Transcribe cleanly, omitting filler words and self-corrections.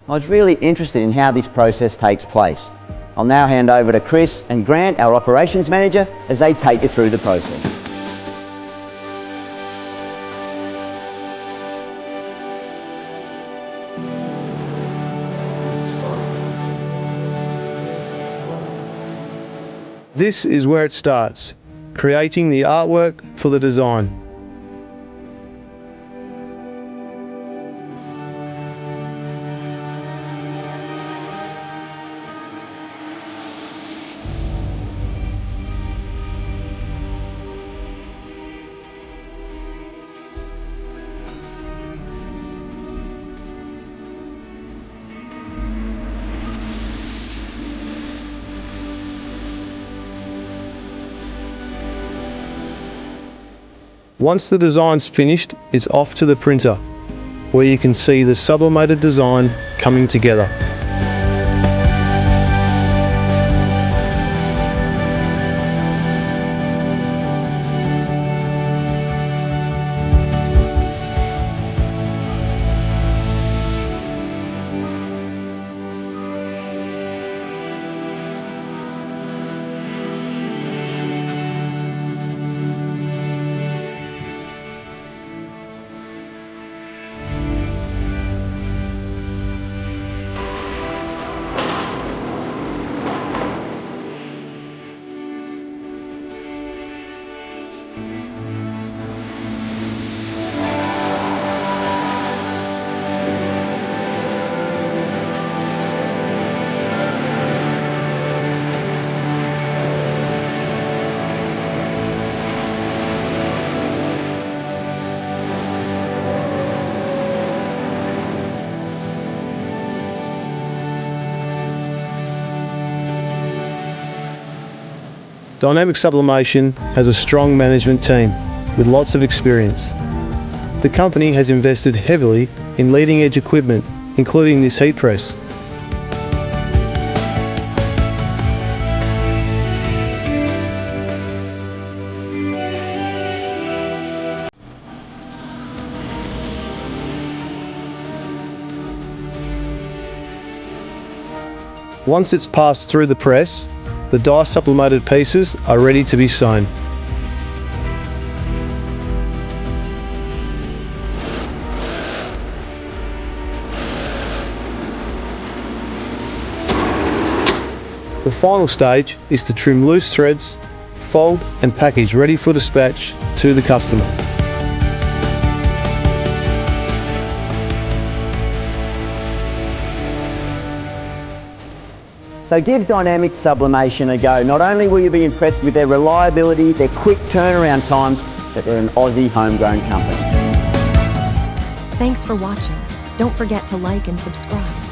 I was really interested in how this process takes place. I'll now hand over to Chris and Grant, our operations manager, as they take you through the process. This is where it starts, creating the artwork for the design. Once the design's finished, it's off to the printer, where you can see the sublimated design coming together. Dynamic Sublimation has a strong management team with lots of experience. The company has invested heavily in leading-edge equipment, including this heat press. Once it's passed through the press, the die sublimated pieces are ready to be sewn. The final stage is to trim loose threads, fold and package ready for dispatch to the customer. So give Dynamic Sublimation a go. Not only will you be impressed with their reliability, their quick turnaround times, but they're an Aussie homegrown company. Thanks for watching. Don't forget to like and subscribe.